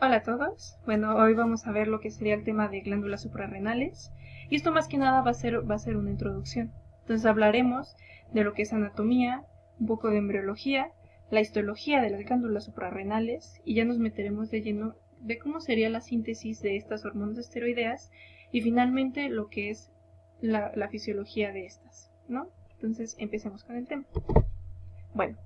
Hola a todos. Bueno, hoy vamos a ver lo que sería el tema de glándulas suprarrenales. Y esto más que nada va a ser una introducción. Entonces hablaremos de lo que es anatomía, un poco de embriología, la histología de las glándulas suprarrenales y ya nos meteremos de lleno de cómo sería la síntesis de estas hormonas esteroideas y finalmente lo que es la fisiología de estas, ¿no? Entonces empecemos con el tema. Bueno,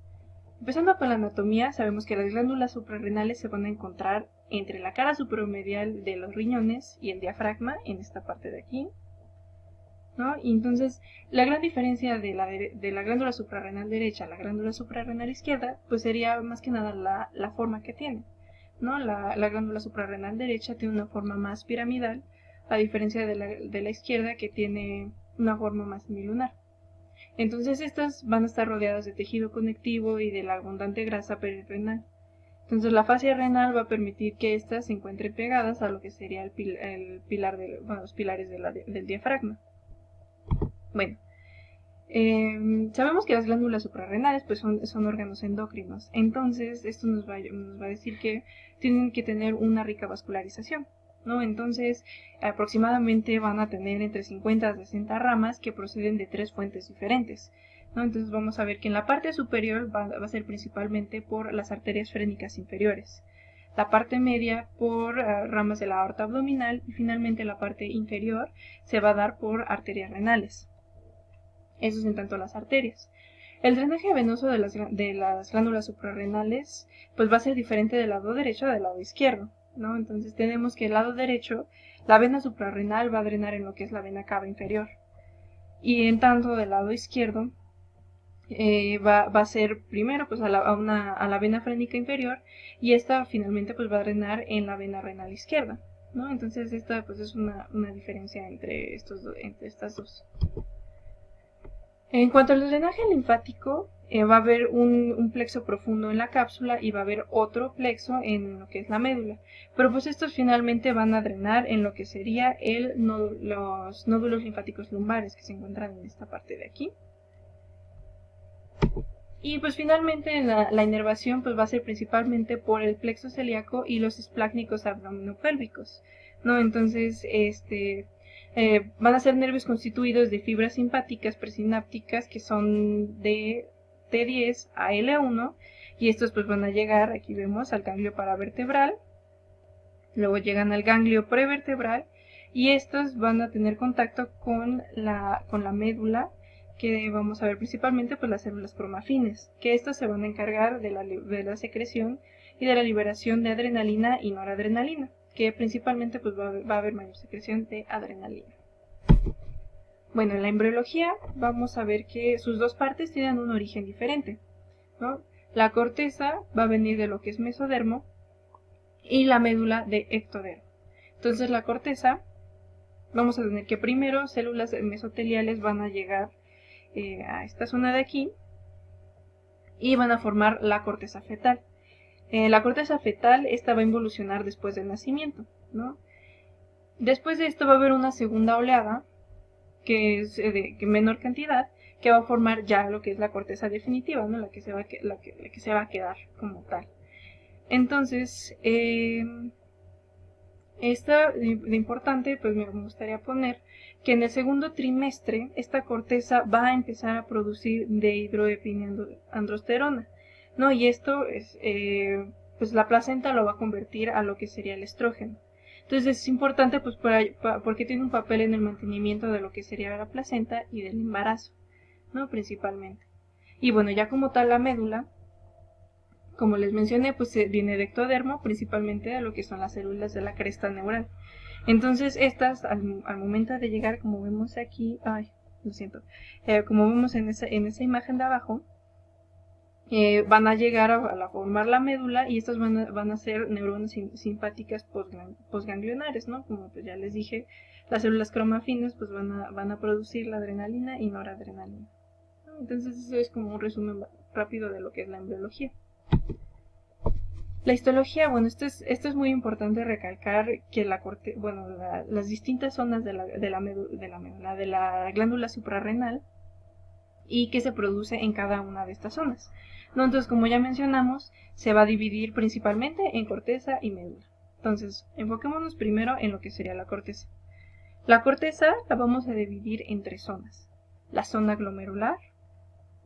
empezando con la anatomía, sabemos que las glándulas suprarrenales se van a encontrar entre la cara suprarremedial de los riñones y el diafragma, en esta parte de aquí, ¿no? Y entonces, la gran diferencia de la glándula suprarrenal derecha a la glándula suprarrenal izquierda, pues sería más que nada la forma que tiene, ¿no? La glándula suprarrenal derecha tiene una forma más piramidal, a diferencia de la izquierda que tiene una forma más semilunar. Entonces estas van a estar rodeadas de tejido conectivo y de la abundante grasa perirenal. Entonces la fascia renal va a permitir que éstas se encuentren pegadas a lo que sería los pilares del diafragma. Bueno, sabemos que las glándulas suprarrenales pues son órganos endocrinos. Entonces esto nos va a decir que tienen que tener una rica vascularización, ¿no? Entonces aproximadamente van a tener entre 50 a 60 ramas que proceden de 3 fuentes diferentes, ¿no? Entonces vamos a ver que en la parte superior va a ser principalmente por las arterias frénicas inferiores, la parte media por ramas de la aorta abdominal y finalmente la parte inferior se va a dar por arterias renales. Eso es en tanto las arterias. El drenaje venoso de las glándulas suprarrenales pues va a ser diferente del lado derecho del lado izquierdo, ¿no? Entonces tenemos que el lado derecho, la vena suprarrenal va a drenar en lo que es la vena cava inferior. Y en tanto del lado izquierdo va a ser primero pues a la vena frénica inferior y esta finalmente pues va a drenar en la vena renal izquierda, ¿no? Entonces esta pues es una diferencia entre estas dos. En cuanto al drenaje linfático, va a haber un plexo profundo en la cápsula y va a haber otro plexo en lo que es la médula. Pero pues estos finalmente van a drenar en lo que sería los nódulos linfáticos lumbares que se encuentran en esta parte de aquí. Y pues finalmente la inervación pues va a ser principalmente por el plexo celíaco y los esplácnicos abdominopélvicos, ¿no? Entonces, van a ser nervios constituidos de fibras simpáticas presinápticas que son de T10 a L1 y estos pues van a llegar, aquí vemos, al ganglio paravertebral, luego llegan al ganglio prevertebral y estos van a tener contacto con la médula, que vamos a ver principalmente pues las células cromafines, que estas se van a encargar de la secreción y de la liberación de adrenalina y noradrenalina, que principalmente pues va a haber mayor secreción de adrenalina. Bueno, en la embriología vamos a ver que sus dos partes tienen un origen diferente, ¿no? La corteza va a venir de lo que es mesodermo y la médula de ectodermo. Entonces la corteza, vamos a tener que primero células mesoteliales van a llegar a esta zona de aquí y van a formar la corteza fetal. La corteza fetal, esta va a involucionar después del nacimiento, ¿no? Después de esto va a haber una segunda oleada, que es de menor cantidad, que va a formar ya lo que es la corteza definitiva, ¿no? La que se va a quedar como tal. Entonces, esta de importante, pues me gustaría poner que en el segundo trimestre esta corteza va a empezar a producir dehidroepiandrosterona, ¿no? Y esto es, pues la placenta lo va a convertir a lo que sería el estrógeno. Entonces es importante pues porque tiene un papel en el mantenimiento de lo que sería la placenta y del embarazo, ¿no? Principalmente. Y bueno, ya como tal la médula, como les mencioné, pues viene de ectodermo, principalmente a lo que son las células de la cresta neural. Entonces estas, al momento de llegar, como vemos aquí, lo siento, como vemos en esa imagen de abajo, van a llegar a formar la médula y estas van a ser neuronas simpáticas postganglionares, ¿no? Como pues ya les dije, las células cromafines pues van a producir la adrenalina y noradrenalina. Entonces eso es como un resumen rápido de lo que es la embriología. La histología, bueno, esto es muy importante recalcar que las distintas zonas de la glándula suprarrenal y que se produce en cada una de estas zonas, ¿no? Entonces, como ya mencionamos, se va a dividir principalmente en corteza y médula. Entonces, enfoquémonos primero en lo que sería la corteza. La corteza la vamos a dividir en 3 zonas: la zona glomerular,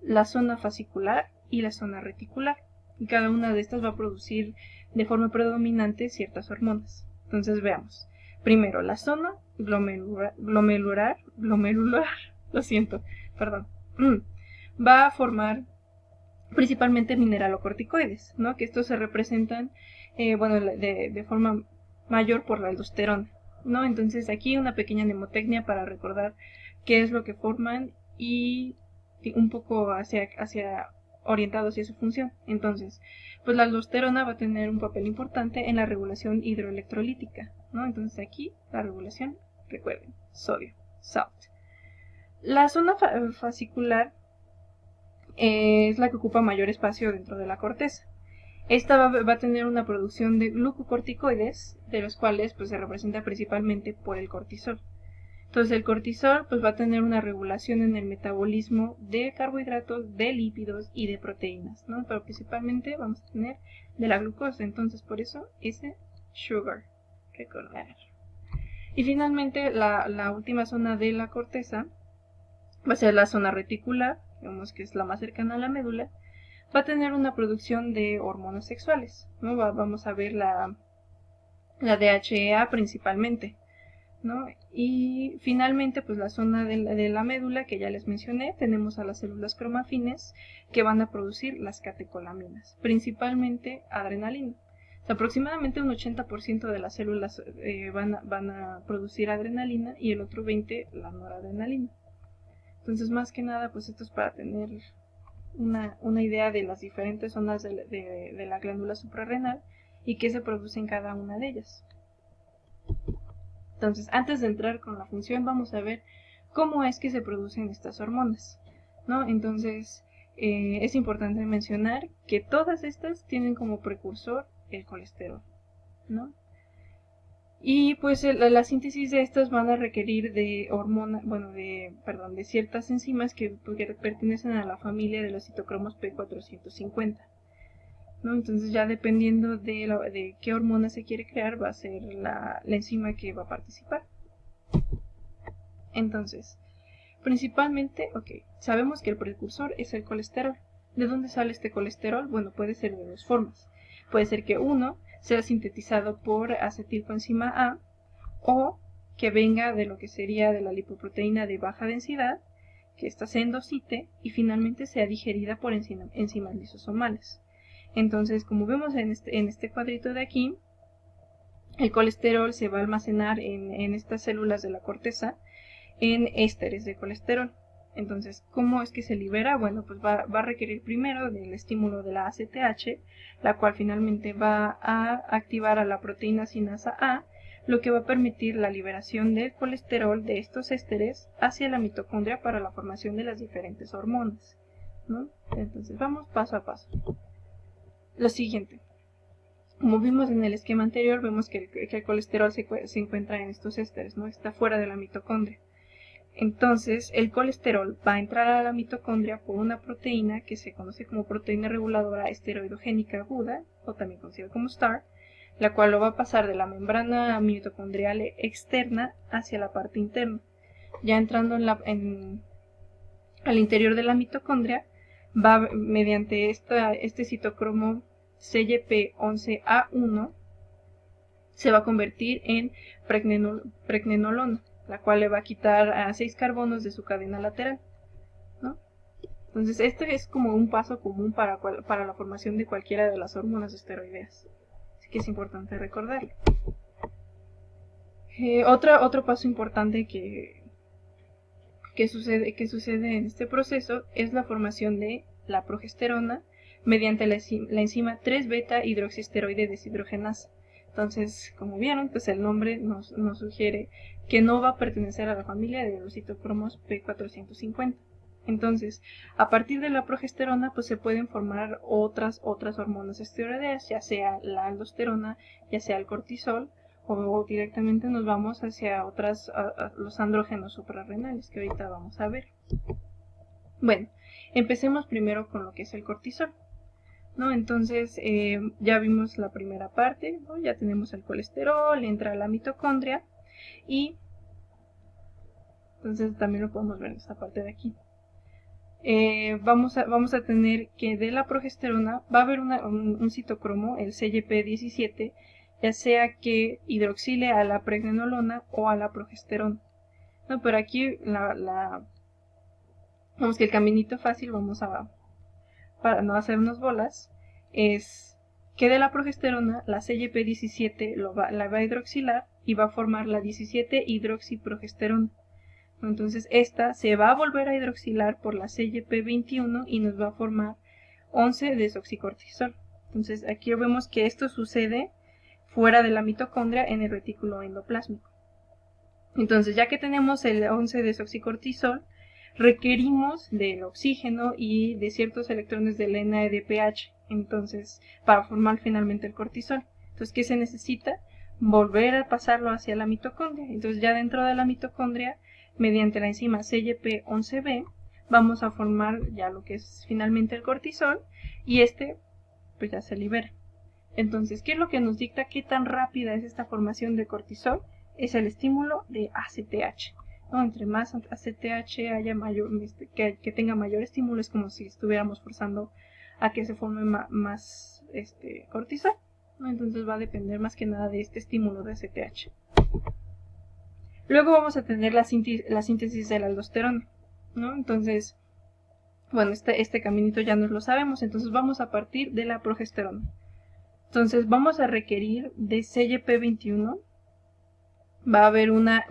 la zona fascicular y la zona reticular. Y cada una de estas va a producir de forma predominante ciertas hormonas. Entonces veamos. Primero, la zona glomerular, lo siento, perdón, va a formar principalmente mineralocorticoides, ¿no? Que estos se representan, de forma mayor por la aldosterona, ¿no? Entonces aquí una pequeña mnemotecnia para recordar qué es lo que forman y un poco orientado hacia su función. Entonces, pues la aldosterona va a tener un papel importante en la regulación hidroelectrolítica, ¿no? Entonces aquí la regulación, recuerden, sodio, salt. La zona fascicular es la que ocupa mayor espacio dentro de la corteza. Esta va a tener una producción de glucocorticoides, de los cuales pues se representa principalmente por el cortisol. Entonces el cortisol pues va a tener una regulación en el metabolismo de carbohidratos, de lípidos y de proteínas, ¿no? Pero principalmente vamos a tener de la glucosa, entonces por eso ese sugar, recordar. Y finalmente la última zona de la corteza va a ser la zona reticular, digamos que es la más cercana a la médula. Va a tener una producción de hormonas sexuales, ¿no? Vamos a ver la DHEA principalmente, ¿no? Y finalmente, pues la zona de la médula que ya les mencioné, tenemos a las células cromafines que van a producir las catecolaminas, principalmente adrenalina. O sea, aproximadamente un 80% de las células van a producir adrenalina y el otro 20% la noradrenalina. Entonces, más que nada, pues esto es para tener una idea de las diferentes zonas de la glándula suprarrenal y qué se produce en cada una de ellas. Entonces, antes de entrar con la función, vamos a ver cómo es que se producen estas hormonas, ¿no? Entonces, es importante mencionar que todas estas tienen como precursor el colesterol, ¿no? Y pues la síntesis de estas van a requerir de de ciertas enzimas que pertenecen a la familia de los citocromos P450, ¿no? Entonces ya dependiendo de qué hormona se quiere crear va a ser la enzima que va a participar. Entonces, principalmente, sabemos que el precursor es el colesterol. ¿De dónde sale este colesterol? Bueno, puede ser de dos formas. Puede ser que uno sea sintetizado por acetilcoenzima A o que venga de lo que sería de la lipoproteína de baja densidad, que ésta se endocite y finalmente sea digerida por enzimas lisosomales. Entonces, como vemos en este cuadrito de aquí, el colesterol se va a almacenar en estas células de la corteza en ésteres de colesterol. Entonces, ¿cómo es que se libera? Bueno, pues va a requerir primero del estímulo de la ACTH, la cual finalmente va a activar a la proteína sinasa A, lo que va a permitir la liberación del colesterol de estos ésteres hacia la mitocondria para la formación de las diferentes hormonas, ¿no? Entonces, vamos paso a paso. Lo siguiente. Como vimos en el esquema anterior, vemos que el colesterol se encuentra en estos ésteres, ¿no? Está fuera de la mitocondria. Entonces, el colesterol va a entrar a la mitocondria por una proteína que se conoce como proteína reguladora esteroidogénica aguda, o también conocida como STAR, la cual lo va a pasar de la membrana mitocondrial externa hacia la parte interna. Ya entrando al interior de la mitocondria, va mediante este citocromo CYP11A1, se va a convertir en pregnenolona, la cual le va a quitar a 6 carbonos de su cadena lateral, ¿no? Entonces este es como un paso común para la formación de cualquiera de las hormonas esteroideas, así que es importante recordarlo. Otro paso importante que sucede en este proceso es la formación de la progesterona mediante la enzima 3-beta hidroxiesteroide deshidrogenasa. Entonces, como vieron, pues el nombre nos sugiere que no va a pertenecer a la familia de los citocromos P450. Entonces, a partir de la progesterona, pues se pueden formar otras hormonas esteroideas, ya sea la aldosterona, ya sea el cortisol, o directamente nos vamos hacia los andrógenos suprarrenales, que ahorita vamos a ver. Bueno, empecemos primero con lo que es el cortisol. ¿no? Entonces ya vimos la primera parte, ¿no? Ya tenemos el colesterol, entra a la mitocondria y entonces también lo podemos ver en esta parte de aquí. Vamos a tener que de la progesterona va a haber un citocromo, el CYP17, ya sea que hidroxile a la pregnenolona o a la progesterona. No, pero aquí vamos que el caminito fácil, para no hacernos bolas, es que de la progesterona la CYP17 la va a hidroxilar y va a formar la 17 hidroxiprogesterona. Entonces esta se va a volver a hidroxilar por la CYP21 y nos va a formar 11 desoxicortisol. Entonces aquí vemos que esto sucede fuera de la mitocondria en el retículo endoplásmico. Entonces ya que tenemos el 11 desoxicortisol, requerimos del oxígeno y de ciertos electrones del NADPH, entonces para formar finalmente el cortisol. Entonces, ¿qué se necesita? Volver a pasarlo hacia la mitocondria. Entonces ya dentro de la mitocondria, mediante la enzima CYP11B, vamos a formar ya lo que es finalmente el cortisol y este pues ya se libera. Entonces, ¿qué es lo que nos dicta qué tan rápida es esta formación de cortisol? Es el estímulo de ACTH. ¿No? Entre más ACTH haya mayor, que tenga mayor estímulo, es como si estuviéramos forzando a que se forme más cortisol, ¿no? Entonces va a depender más que nada de este estímulo de ACTH. Luego vamos a tener la síntesis de la aldosterona, ¿no? Entonces, bueno, este caminito ya nos lo sabemos, entonces vamos a partir de la progesterona. Entonces vamos a requerir de CYP21, va a haber una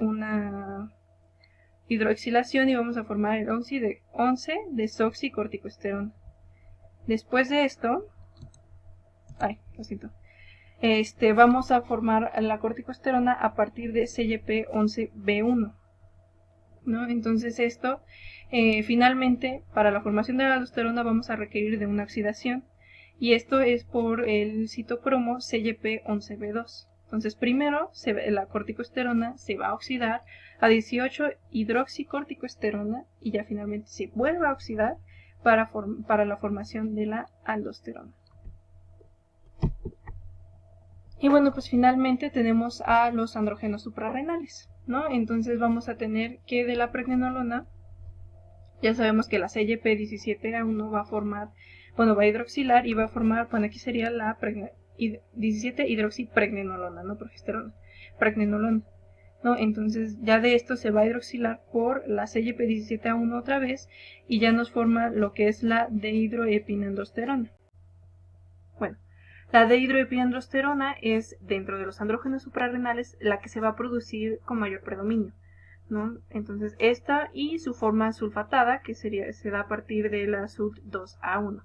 hidroxilación y vamos a formar el 11 desoxicorticosterona. Después de esto, lo siento, vamos a formar la corticosterona a partir de CYP11B1, ¿no? Entonces esto, finalmente, para la formación de la aldosterona vamos a requerir de una oxidación. Y esto es por el citocromo CYP11B2. Entonces primero la corticosterona se va a oxidar a 18 hidroxicorticosterona y ya finalmente se vuelve a oxidar para la formación de la aldosterona. Y bueno, pues finalmente tenemos a los andrógenos suprarrenales, ¿no? Entonces vamos a tener que de la pregnenolona, ya sabemos que la CYP17A1 va a formar, bueno, va a hidroxilar y va a formar, bueno, aquí sería la 17 hidroxipregnenolona, no progesterona, pregnenolona, ¿no? Entonces ya de esto se va a hidroxilar por la CYP17A1 otra vez y ya nos forma lo que es la dehidroepiandrosterona. Bueno, la dehidroepiandrosterona es, dentro de los andrógenos suprarrenales, la que se va a producir con mayor predominio, ¿no? Entonces esta y su forma sulfatada, que se da a partir de la SUT2A1,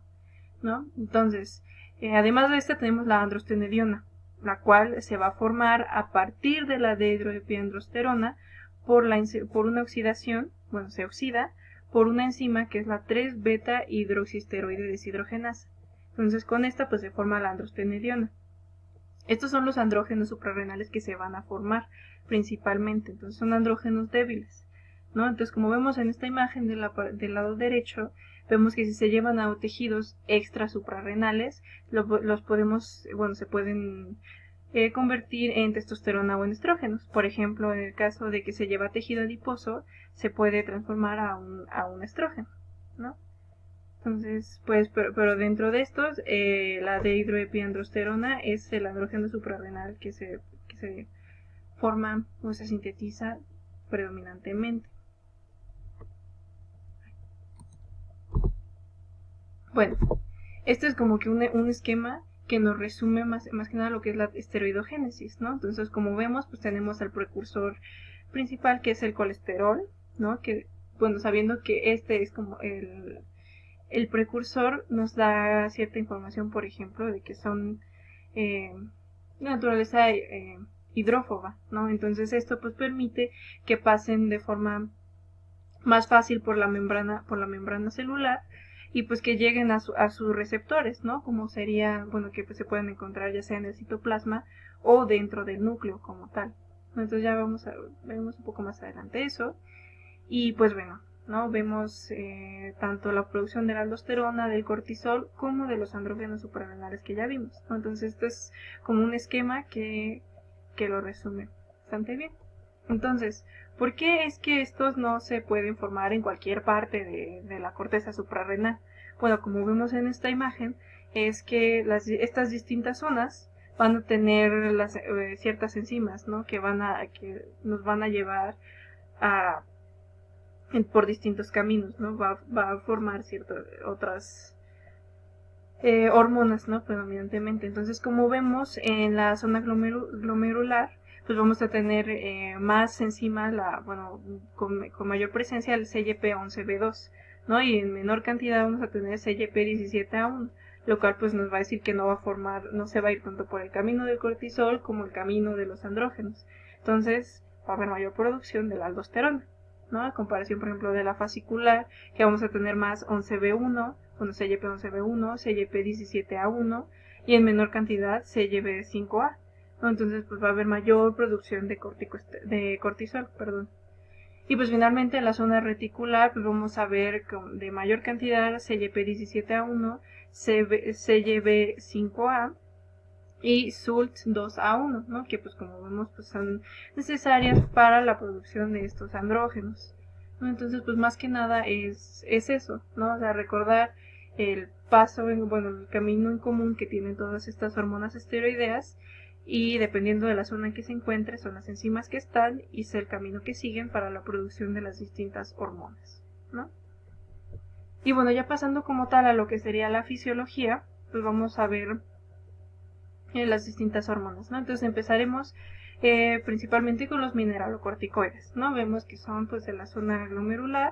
¿no? Entonces, además de esta tenemos la androstenediona, la cual se va a formar a partir de la dehidroepiandrosterona por una oxidación, bueno, se oxida por una enzima que es la 3-beta hidroxisteroide deshidrogenasa. Entonces con esta pues se forma la androstenediona. Estos son los andrógenos suprarrenales que se van a formar principalmente, entonces son andrógenos débiles, ¿no? Entonces como vemos en esta imagen del lado derecho, vemos que si se llevan a tejidos extra suprarrenales, los podemos, bueno, se pueden convertir en testosterona o en estrógenos. Por ejemplo, en el caso de que se lleva tejido adiposo, se puede transformar a un estrógeno, ¿no? Entonces, pues, pero dentro de estos, la dehidroepiandrosterona es el andrógeno suprarrenal que se forma o se sintetiza predominantemente. Bueno, esto es como que un esquema que nos resume más que nada lo que es la esteroidogénesis, ¿no? Entonces, como vemos, pues tenemos el precursor principal que es el colesterol, ¿no? Que, bueno, sabiendo que este es como el precursor nos da cierta información, por ejemplo, de que son de naturaleza hidrófoba, ¿no? Entonces esto pues permite que pasen de forma más fácil por la membrana celular y pues que lleguen a sus receptores, ¿no? Como sería, bueno, que pues, se pueden encontrar ya sea en el citoplasma o dentro del núcleo como tal. Entonces ya veremos un poco más adelante eso. Y pues bueno, ¿no? Vemos tanto la producción de la aldosterona, del cortisol, como de los andrógenos suprarrenales que ya vimos, ¿no? Entonces esto es como un esquema que lo resume bastante bien. Entonces, ¿por qué es que estos no se pueden formar en cualquier parte de la corteza suprarrenal? Bueno, como vemos en esta imagen, es que estas distintas zonas van a tener ciertas enzimas, ¿no? que nos van a llevar por distintos caminos, ¿no? Va a formar ciertas otras hormonas, ¿no? Predominantemente. Entonces, como vemos en la zona glomerular, pues vamos a tener más enzima, con mayor presencia el CYP11B2, ¿no? Y en menor cantidad vamos a tener CYP17A1, lo cual pues nos va a decir que no se va a ir tanto por el camino del cortisol como el camino de los andrógenos. Entonces, va a haber mayor producción de la aldosterona, ¿no? A comparación, por ejemplo, de la fascicular, que vamos a tener más 11B1, CYP11B1, CYP17A1 y en menor cantidad CYP5A, ¿no? Entonces pues va a haber mayor producción de cortisol, perdón. Y pues finalmente en la zona reticular pues vamos a ver de mayor cantidad CYP17A1, CYP5A y SULT2A1, ¿no? Que pues como vemos pues son necesarias para la producción de estos andrógenos, ¿no? Entonces pues más que nada es eso, ¿no? O sea, recordar el el camino en común que tienen todas estas hormonas esteroideas, y dependiendo de la zona en que se encuentre son las enzimas que están y es el camino que siguen para la producción de las distintas hormonas, ¿no? Y bueno, ya pasando como tal a lo que sería la fisiología, pues vamos a ver las distintas hormonas, ¿no? Entonces empezaremos principalmente con los mineralocorticoides, ¿no? Vemos que son pues de la zona glomerular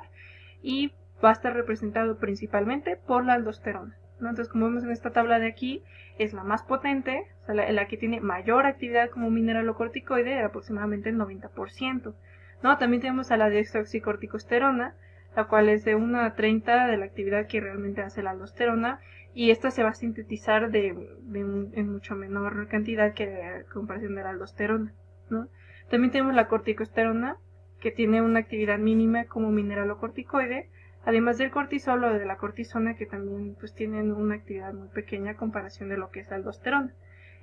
y va a estar representado principalmente por la aldosterona, ¿no? Entonces, como vemos en esta tabla de aquí, es la más potente, o sea, la que tiene mayor actividad como mineralocorticoide, de aproximadamente el 90%, ¿no? También tenemos a la desoxicorticosterona, la cual es de 1 a 30 de la actividad que realmente hace la aldosterona, y esta se va a sintetizar en mucho menor cantidad que a comparación de la aldosterona, ¿no? También tenemos la corticosterona, que tiene una actividad mínima como mineralocorticoide, además del cortisol o de la cortisona, que también pues tienen una actividad muy pequeña a comparación de lo que es la aldosterona.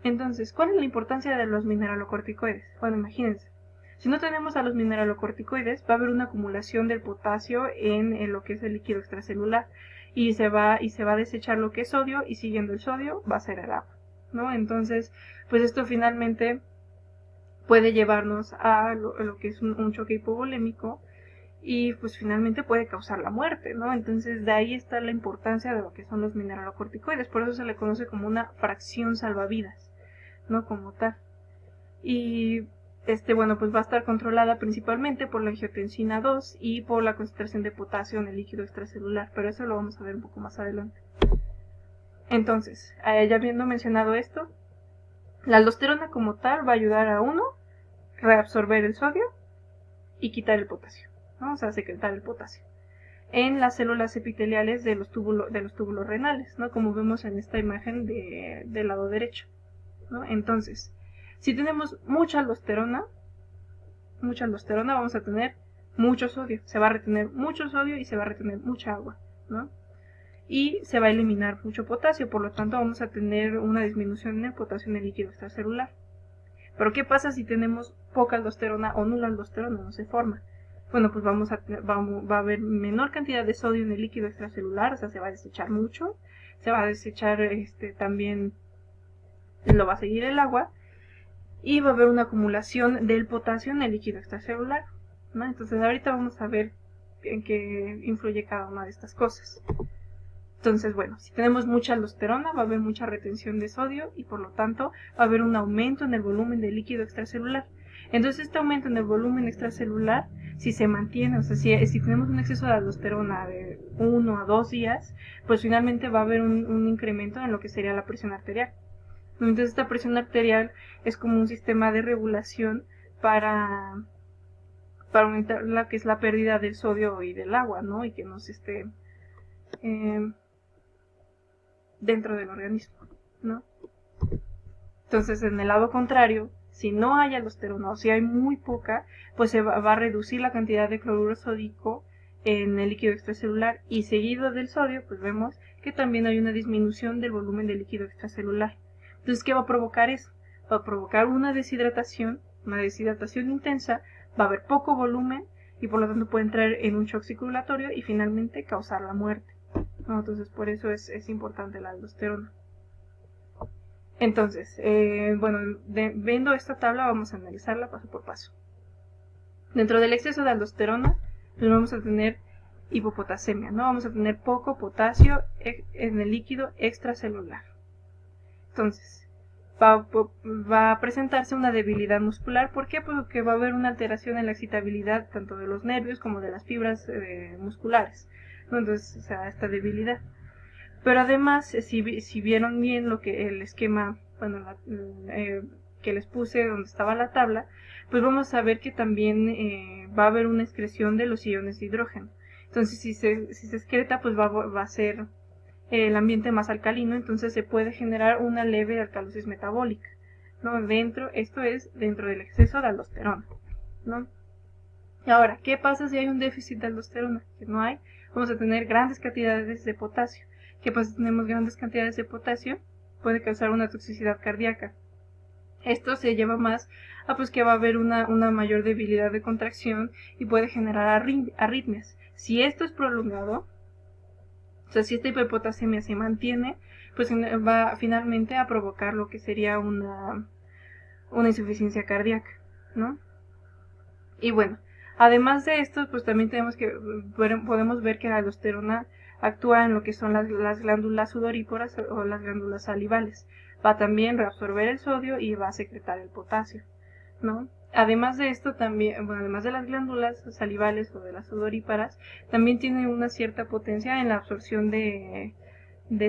Entonces, ¿cuál es la importancia de los mineralocorticoides? Bueno, imagínense, si no tenemos a los mineralocorticoides, va a haber una acumulación del potasio en lo que es el líquido extracelular, y se va a desechar lo que es sodio, y siguiendo el sodio va a ser el agua, ¿no? Entonces, pues esto finalmente puede llevarnos a lo que es un choque hipovolémico, y pues finalmente puede causar la muerte, ¿no? Entonces de ahí está la importancia de lo que son los mineralocorticoides, por eso se le conoce como una fracción salvavidas, ¿no? Como tal. Y bueno, pues va a estar controlada principalmente por la angiotensina 2 y por la concentración de potasio en el líquido extracelular, pero eso lo vamos a ver un poco más adelante. Entonces, ya habiendo mencionado esto, la aldosterona como tal va a ayudar a reabsorber el sodio y quitar el potasio, ¿no? O sea, secretar el potasio en las células epiteliales de los túbulos renales, ¿no? Como vemos en esta imagen del lado derecho, ¿no? Entonces, si tenemos mucha aldosterona, vamos a tener mucho sodio. Se va a retener mucho sodio y se va a retener mucha agua, ¿no? Y se va a eliminar mucho potasio, por lo tanto vamos a tener una disminución en el potasio en el líquido extracelular. Pero ¿qué pasa si tenemos poca aldosterona o nula aldosterona? No se forma. Bueno, pues va a haber menor cantidad de sodio en el líquido extracelular, o sea, se va a desechar mucho, se va a desechar también, lo va a seguir el agua, y va a haber una acumulación del potasio en el líquido extracelular, ¿no? Entonces ahorita vamos a ver en qué influye cada una de estas cosas. Entonces, bueno, si tenemos mucha aldosterona, va a haber mucha retención de sodio y por lo tanto va a haber un aumento en el volumen del líquido extracelular. Entonces, este aumento en el volumen extracelular, si se mantiene, o sea, si tenemos un exceso de aldosterona de 1 a 2 días, pues finalmente va a haber un incremento en lo que sería la presión arterial. Entonces, esta presión arterial es como un sistema de regulación para aumentar la que es la pérdida del sodio y del agua, ¿no? Y que no se esté dentro del organismo, ¿no? Entonces, en el lado contrario, si no hay aldosterona o si hay muy poca, pues se va a reducir la cantidad de cloruro sódico en el líquido extracelular y seguido del sodio, pues vemos que también hay una disminución del volumen del líquido extracelular. Entonces, ¿qué va a provocar eso? Va a provocar una deshidratación intensa, va a haber poco volumen y por lo tanto puede entrar en un shock circulatorio y finalmente causar la muerte, ¿no? Entonces, por eso es importante la aldosterona. Entonces, bueno, viendo esta tabla vamos a analizarla paso por paso. Dentro del exceso de aldosterona, pues vamos a tener hipopotasemia, ¿no? Vamos a tener poco potasio en el líquido extracelular. Entonces, va a presentarse una debilidad muscular. ¿Por qué? Porque va a haber una alteración en la excitabilidad tanto de los nervios como de las fibras musculares, ¿no? Entonces, o sea, esta debilidad. Pero además, si vieron bien el esquema, bueno, que les puse donde estaba la tabla, pues vamos a ver que también va a haber una excreción de los iones de hidrógeno. Entonces, si se excreta, pues va a ser el ambiente más alcalino, entonces se puede generar una leve alcalosis metabólica, ¿no? Esto es dentro del exceso de aldosterona, ¿no? Y ahora, ¿qué pasa si hay un déficit de aldosterona? Que no hay, vamos a tener grandes cantidades de potasio. ¿Qué pasa si tenemos grandes cantidades de potasio? Puede causar una toxicidad cardíaca. Esto se lleva más a pues que va a haber una mayor debilidad de contracción y puede generar arritmias. Si esto es prolongado, o sea, si esta hiperpotasemia se mantiene, pues va finalmente a provocar lo que sería una insuficiencia cardíaca, ¿no? Y bueno, además de esto, pues también podemos ver que la aldosterona actúa en lo que son las glándulas sudoríparas o las glándulas salivales. Va también a reabsorber el sodio y va a secretar el potasio, ¿no? Además de esto, también, bueno, además de las glándulas salivales o de las sudoríparas, también tiene una cierta potencia en la absorción de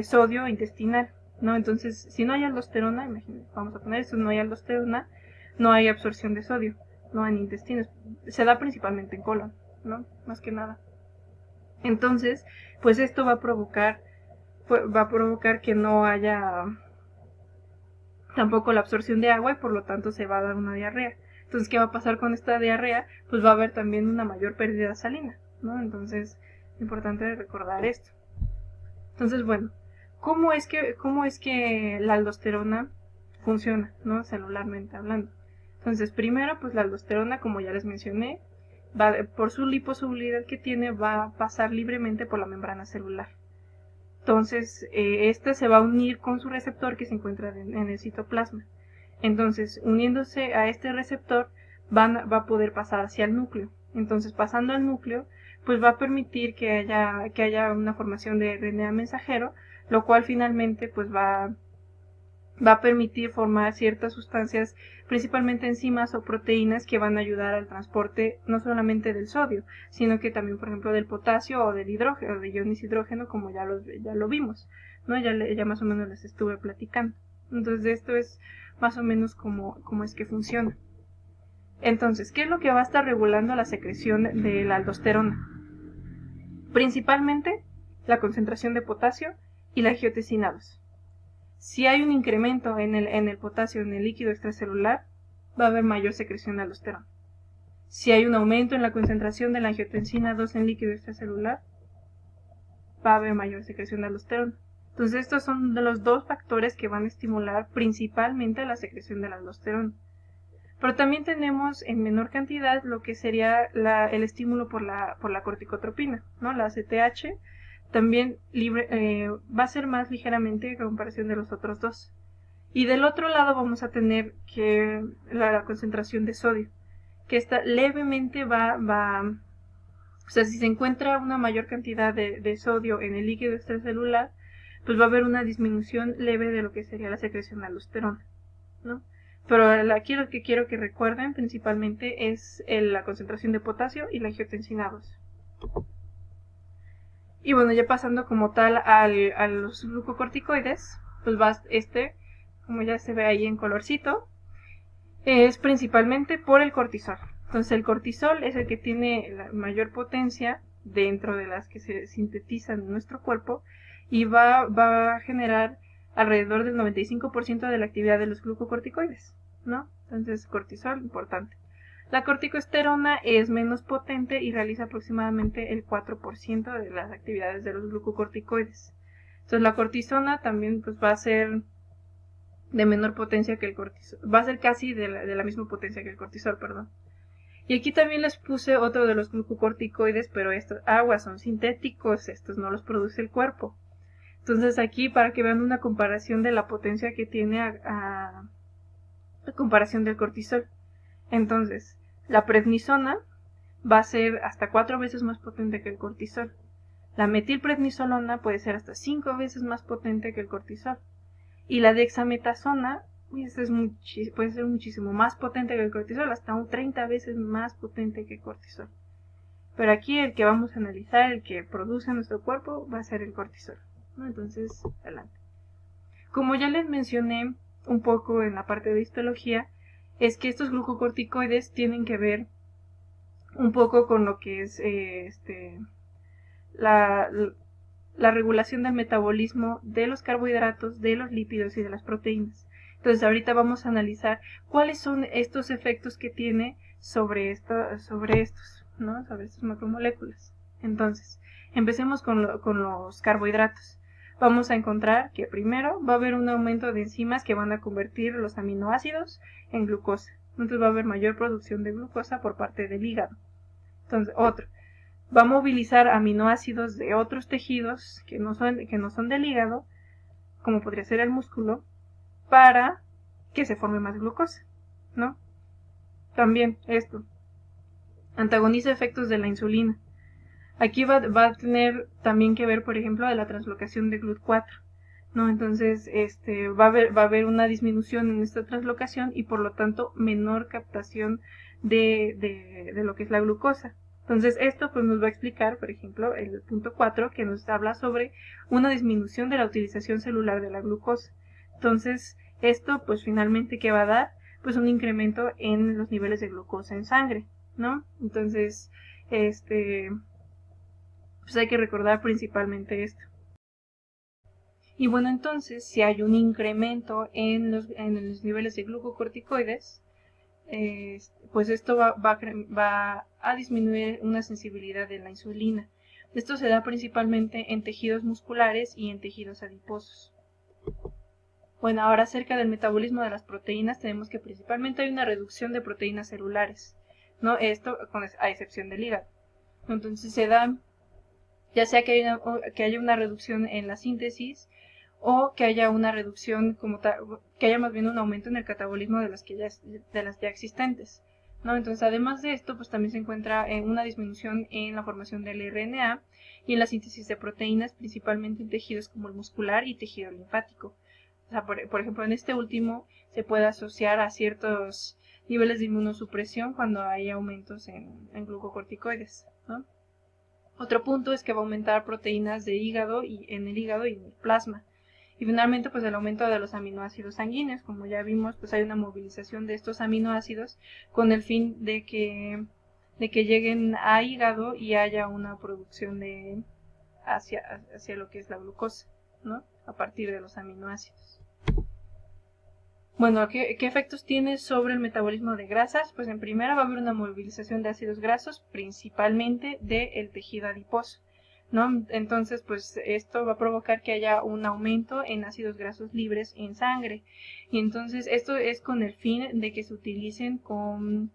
sodio intestinal, ¿no? Entonces, si no hay aldosterona, imagínense, vamos a poner esto, no hay aldosterona, no hay absorción de sodio, no en intestinos, se da principalmente en colon, ¿no? Más que nada. Entonces, pues esto va a provocar que no haya tampoco la absorción de agua y por lo tanto se va a dar una diarrea. Entonces, ¿qué va a pasar con esta diarrea? Pues va a haber también una mayor pérdida salina, ¿no? Entonces, es importante recordar esto. Entonces, bueno, ¿cómo es que la aldosterona funciona, ¿no? Celularmente hablando? Entonces, primero, pues la aldosterona, como ya les mencioné, por su liposolubilidad que tiene, va a pasar libremente por la membrana celular. Entonces, este se va a unir con su receptor que se encuentra en el citoplasma. Entonces, uniéndose a este receptor, va a poder pasar hacia el núcleo. Entonces, pasando al núcleo, pues va a permitir que haya una formación de RNA mensajero, lo cual finalmente pues va a permitir formar ciertas sustancias, principalmente enzimas o proteínas que van a ayudar al transporte no solamente del sodio, sino que también, por ejemplo, del potasio o del hidrógeno, de iones hidrógeno, como ya lo vimos, ¿no? Ya más o menos les estuve platicando. Entonces, esto es más o menos cómo es que funciona. Entonces, ¿qué es lo que va a estar regulando la secreción de la aldosterona? Principalmente la concentración de potasio y la angiotensina 2. Si hay un incremento en el potasio en el líquido extracelular, va a haber mayor secreción de aldosterona. Si hay un aumento en la concentración de la angiotensina 2 en líquido extracelular, va a haber mayor secreción de aldosterona. Entonces, estos son de los dos factores que van a estimular principalmente la secreción de la aldosterona. Pero también tenemos en menor cantidad lo que sería el estímulo por la corticotropina, ¿no? La ACTH también va a ser más ligeramente en comparación de los otros dos. Y del otro lado vamos a tener que la concentración de sodio, que esta levemente o sea, si se encuentra una mayor cantidad de sodio en el líquido extracelular, pues va a haber una disminución leve de lo que sería la secreción de aldosterona, ¿no? Pero aquí lo que quiero que recuerden principalmente es la concentración de potasio y la angiotensina 2. Y bueno, ya pasando como tal a los glucocorticoides, pues como ya se ve ahí en colorcito, es principalmente por el cortisol. Entonces el cortisol es el que tiene la mayor potencia dentro de las que se sintetizan en nuestro cuerpo y va a generar alrededor del 95% de la actividad de los glucocorticoides, ¿no? Entonces cortisol, importante. La corticosterona es menos potente y realiza aproximadamente el 4% de las actividades de los glucocorticoides. Entonces la cortisona también pues va a ser de menor potencia que el cortisol, va a ser casi de la misma potencia que el cortisol, perdón. Y aquí también les puse otro de los glucocorticoides, pero estos aguas son sintéticos, estos no los produce el cuerpo. Entonces aquí para que vean una comparación de la potencia que tiene a comparación del cortisol. Entonces, la prednisona va a ser hasta 4 veces más potente que el cortisol. La metilprednisolona puede ser hasta 5 veces más potente que el cortisol. Y la dexametasona pues puede ser muchísimo más potente que el cortisol, hasta un 30 veces más potente que el cortisol. Pero aquí el que vamos a analizar, el que produce nuestro cuerpo, va a ser el cortisol, ¿no? Entonces, adelante. Como ya les mencioné un poco en la parte de histología, es que estos glucocorticoides tienen que ver un poco con lo que es la regulación del metabolismo de los carbohidratos, de los lípidos y de las proteínas. Entonces ahorita vamos a analizar cuáles son estos efectos que tiene sobre estos, ¿no? Sobre estas macromoléculas. Entonces, empecemos con los carbohidratos. Vamos a encontrar que primero va a haber un aumento de enzimas que van a convertir los aminoácidos en glucosa. Entonces va a haber mayor producción de glucosa por parte del hígado. Entonces, otro, va a movilizar aminoácidos de otros tejidos que no son del hígado, como podría ser el músculo, para que se forme más glucosa, ¿no? También esto antagoniza efectos de la insulina. Aquí va a tener también que ver, por ejemplo, de la translocación de GLUT4, ¿no? Entonces, va a haber una disminución en esta translocación y por lo tanto menor captación de lo que es la glucosa. Entonces esto pues nos va a explicar, por ejemplo, el punto 4 que nos habla sobre una disminución de la utilización celular de la glucosa. Entonces esto pues finalmente ¿qué va a dar? Pues un incremento en los niveles de glucosa en sangre, ¿no? Entonces, pues hay que recordar principalmente esto. Y bueno, entonces si hay un incremento en los niveles de glucocorticoides, pues esto va a disminuir una sensibilidad de la insulina. Esto se da principalmente en tejidos musculares y en tejidos adiposos. Bueno, ahora acerca del metabolismo de las proteínas, tenemos que principalmente hay una reducción de proteínas celulares, ¿no? Esto a excepción del hígado. Entonces se da ya sea que haya una reducción en la síntesis o que haya una reducción que haya más bien un aumento en el catabolismo de las ya existentes, ¿no? Entonces, además de esto, pues también se encuentra una disminución en la formación del RNA y en la síntesis de proteínas, principalmente en tejidos como el muscular y tejido linfático. O sea, por ejemplo, en este último se puede asociar a ciertos niveles de inmunosupresión cuando hay aumentos en glucocorticoides, ¿no? Otro punto es que va a aumentar proteínas de hígado y en el hígado y en el plasma. Y finalmente, pues el aumento de los aminoácidos sanguíneos. Como ya vimos, pues hay una movilización de estos aminoácidos con el fin de que lleguen a hígado y haya una producción hacia lo que es la glucosa, ¿no? A partir de los aminoácidos. Bueno, ¿qué efectos tiene sobre el metabolismo de grasas? Pues en primera va a haber una movilización de ácidos grasos, principalmente del tejido adiposo, ¿no? Entonces, pues esto va a provocar que haya un aumento en ácidos grasos libres en sangre. Y entonces esto es con el fin de que se utilicen con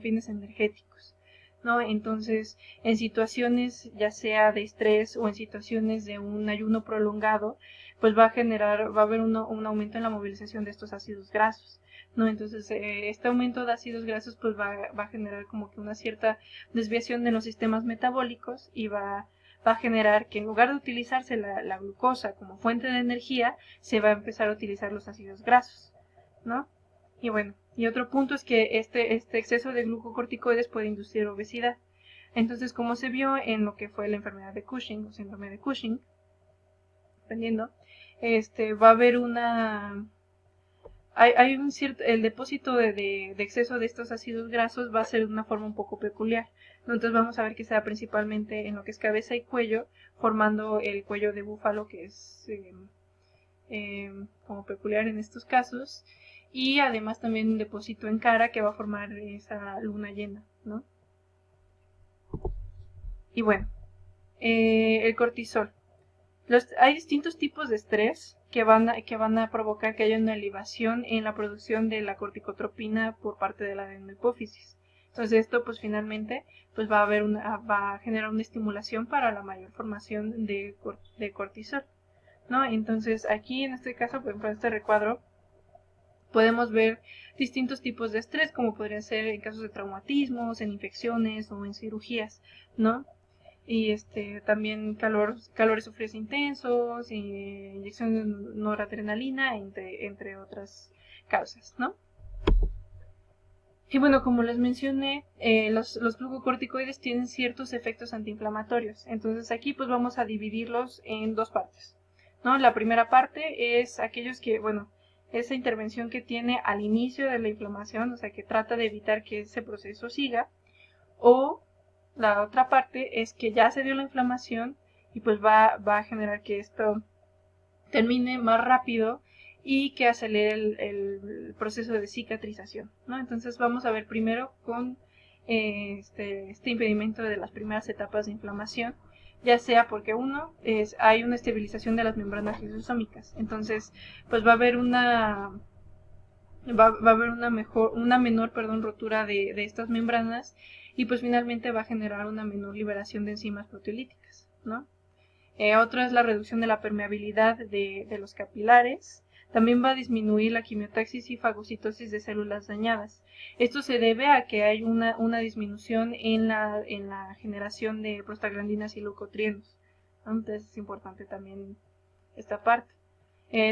fines energéticos, ¿no? Entonces, en situaciones ya sea de estrés o en situaciones de un ayuno prolongado, pues va a haber un aumento en la movilización de estos ácidos grasos, ¿no? Entonces, este aumento de ácidos grasos pues va a generar como que una cierta desviación de los sistemas metabólicos y va a generar que en lugar de utilizarse la glucosa como fuente de energía, se va a empezar a utilizar los ácidos grasos, ¿no? Y bueno, y otro punto es que este exceso de glucocorticoides puede inducir obesidad. Entonces, como se vio en lo que fue la enfermedad de Cushing o síndrome de Cushing, dependiendo, va a haber hay un cierto, el depósito de exceso de estos ácidos grasos va a ser de una forma un poco peculiar. Entonces vamos a ver que se da principalmente en lo que es cabeza y cuello, formando el cuello de búfalo, que es como peculiar en estos casos. y además también un depósito en cara que va a formar esa luna llena, ¿no? Y bueno, el cortisol. Hay distintos tipos de estrés que van a provocar que haya una elevación en la producción de la corticotropina por parte de la adenohipófisis. Entonces esto pues finalmente pues va a generar una estimulación para la mayor formación de cortisol, ¿no? Entonces aquí en este caso, pues, en este recuadro podemos ver distintos tipos de estrés, como podría ser en casos de traumatismos, en infecciones o en cirugías, ¿no? Y también calores o fríos intensos, inyección de noradrenalina, entre otras causas, ¿no? Y bueno, como les mencioné, los glucocorticoides tienen ciertos efectos antiinflamatorios. Entonces aquí pues vamos a dividirlos en dos partes, ¿no? La primera parte es aquellos que, bueno, esa intervención que tiene al inicio de la inflamación, o sea, que trata de evitar que ese proceso siga, o la otra parte es que ya se dio la inflamación y pues va a generar que esto termine más rápido y que acelere el proceso de cicatrización, ¿no? Entonces vamos a ver primero con este impedimento de las primeras etapas de inflamación, ya sea porque hay una estabilización de las membranas lisosómicas, entonces pues va a haber una menor, rotura de estas membranas y pues finalmente va a generar una menor liberación de enzimas proteolíticas, ¿no? Otra es la reducción de la permeabilidad de los capilares. También va a disminuir la quimiotaxis y fagocitosis de células dañadas. Esto se debe a que hay una disminución en la generación de prostaglandinas y leucotrienos. Entonces es importante también esta parte.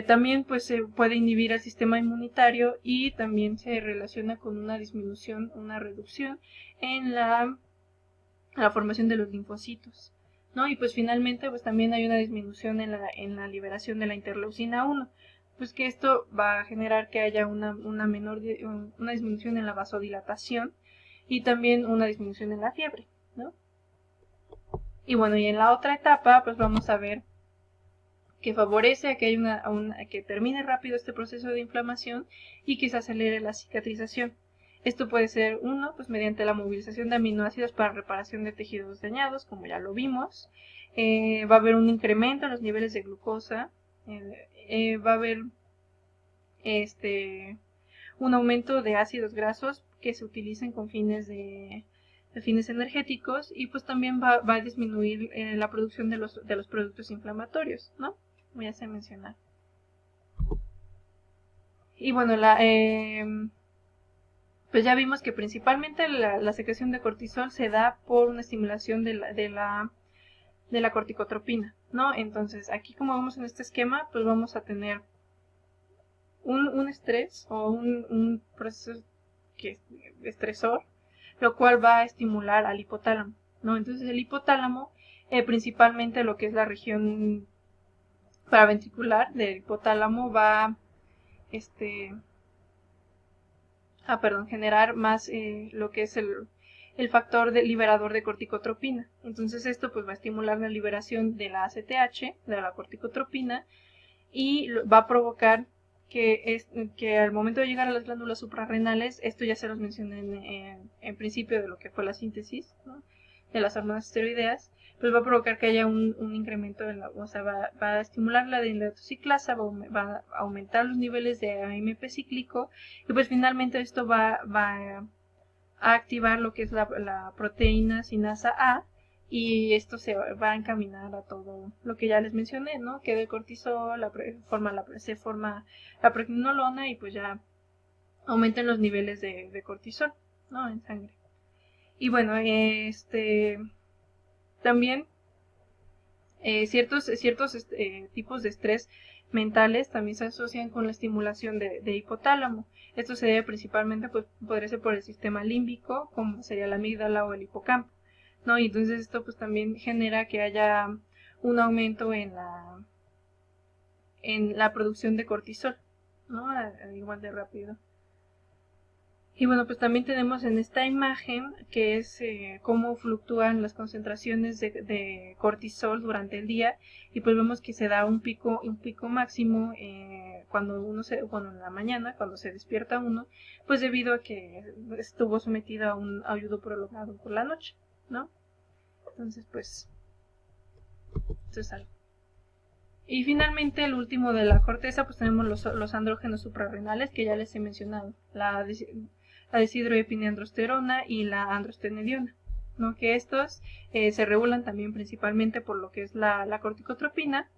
También pues se puede inhibir el sistema inmunitario y también se relaciona con una disminución, una reducción en la formación de los linfocitos, ¿no? Y pues finalmente pues también hay una disminución en la liberación de la interleucina 1, pues que esto va a generar que haya una disminución en la vasodilatación y también una disminución en la fiebre, ¿no? Y bueno, y en la otra etapa pues vamos a ver que favorece a que que termine rápido este proceso de inflamación y que se acelere la cicatrización. Esto puede ser pues mediante la movilización de aminoácidos para reparación de tejidos dañados, como ya lo vimos. Va a haber un incremento en los niveles de glucosa. Va a haber un aumento de ácidos grasos que se utilizan con fines de fines energéticos y pues también va a disminuir la producción de los productos inflamatorios, ¿no? Como ya se mencionó. Y bueno, pues ya vimos que principalmente la secreción de cortisol se da por una estimulación de la corticotropina, ¿no? Entonces, aquí como vemos en este esquema, pues vamos a tener un estrés o un proceso estresor, lo cual va a estimular al hipotálamo, ¿no? Entonces el hipotálamo, principalmente lo que es la región paraventricular del hipotálamo va generar más lo que es el factor liberador de corticotropina. Entonces esto pues va a estimular la liberación de la ACTH, de la corticotropina, y va a provocar que al momento de llegar a las glándulas suprarrenales, esto ya se los mencioné en principio de lo que fue la síntesis, ¿no?, de las hormonas esteroideas, pues va a provocar que haya un incremento o sea, va a estimular la dihidroxiclasa, va a aumentar los niveles de AMP cíclico y pues finalmente esto va a activar lo que es la proteína sinasa A y esto se va a encaminar a todo lo que ya les mencioné, ¿no? Que del cortisol se forma la pregnenolona y pues ya aumentan los niveles de cortisol, ¿no?, en sangre. Y bueno, también ciertos tipos de estrés mentales también se asocian con la estimulación de hipotálamo. Esto se debe principalmente, pues, podría ser por el sistema límbico, como sería la amígdala o el hipocampo, ¿no? Y entonces esto pues también genera que haya un aumento en la producción de cortisol, ¿no? Igual de rápido. Y bueno, pues también tenemos en esta imagen que es cómo fluctúan las concentraciones de cortisol durante el día, y pues vemos que se da un pico máximo cuando uno bueno, en la mañana, cuando se despierta uno, pues debido a que estuvo sometido a un ayuno prolongado por la noche, ¿no? Entonces, pues, eso es algo. Y finalmente, el último de la corteza, pues tenemos los andrógenos suprarrenales, que ya les he mencionado, la deshidroepineandrosterona y la androstenediona, ¿no? Que estos se regulan también principalmente por lo que es la corticotropina,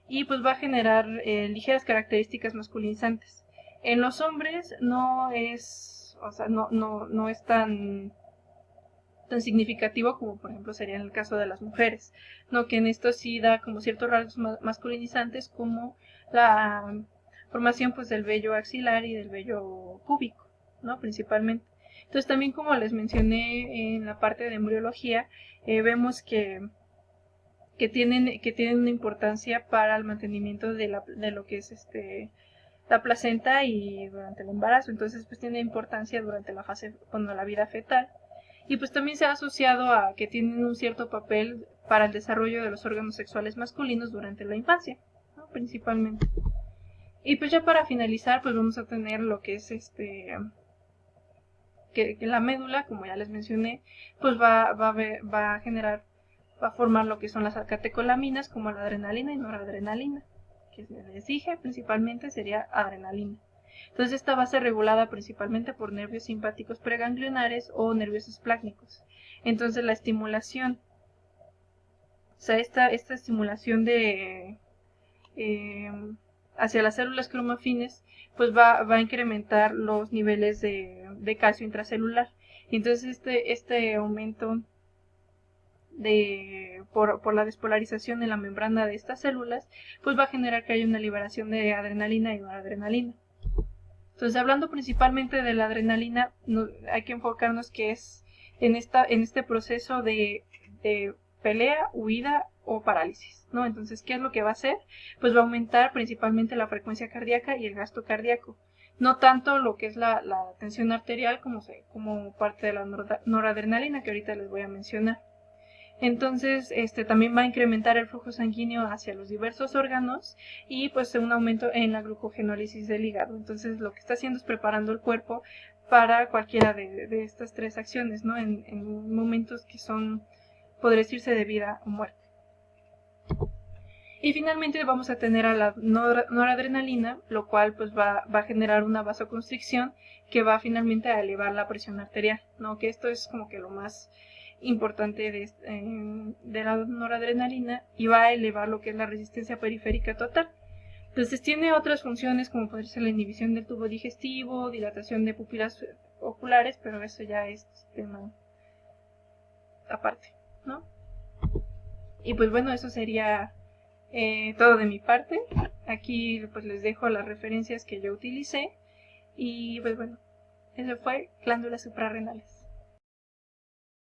y pues va a generar ligeras características masculinizantes. En los hombres no es, o sea, no es tan significativo como por ejemplo sería en el caso de las mujeres, no, que en esto sí da como ciertos rasgos masculinizantes, como la formación pues del vello axilar y del vello púbico, ¿no? Principalmente. Entonces también, como les mencioné en la parte de embriología, vemos que tienen una importancia para el mantenimiento de lo que es la placenta y durante el embarazo. Entonces pues tiene importancia durante la fase, cuando la vida fetal. Y pues también se ha asociado a que tienen un cierto papel para el desarrollo de los órganos sexuales masculinos durante la infancia, ¿no? Principalmente. Y pues ya para finalizar, pues vamos a tener lo que es que la médula, como ya les mencioné, pues va a formar lo que son las catecolaminas, como la adrenalina y noradrenalina, que les dije principalmente sería adrenalina. Entonces esta va a ser regulada principalmente por nervios simpáticos preganglionares o nervios esplácnicos. Entonces la estimulación, o sea, esta estimulación de hacia las células cromafines, pues va a incrementar los niveles de calcio intracelular. Entonces este aumento por la despolarización en la membrana de estas células, pues va a generar que haya una liberación de adrenalina y noradrenalina. Entonces, hablando principalmente de la adrenalina, hay que enfocarnos que es en este proceso de pelea, huida o parálisis, ¿no? Entonces, ¿qué es lo que va a hacer? Pues va a aumentar principalmente la frecuencia cardíaca y el gasto cardíaco. No tanto lo que es la tensión arterial como parte de la noradrenalina, que ahorita les voy a mencionar. Entonces, también va a incrementar el flujo sanguíneo hacia los diversos órganos, y pues un aumento en la glucogenólisis del hígado. Entonces, lo que está haciendo es preparando el cuerpo para cualquiera de estas tres acciones, ¿no? En momentos que son, podría decirse, de vida o muerte. Y finalmente vamos a tener a la noradrenalina, lo cual pues va a generar una vasoconstricción que va finalmente a elevar la presión arterial, ¿no? Que esto es como que lo más importante de la noradrenalina, y va a elevar lo que es la resistencia periférica total. Entonces tiene otras funciones, como puede ser la inhibición del tubo digestivo, dilatación de pupilas oculares, pero eso ya es tema aparte, ¿no? Y pues bueno, eso sería todo de mi parte. Aquí pues les dejo las referencias que yo utilicé, y pues bueno, eso fue glándulas suprarrenales.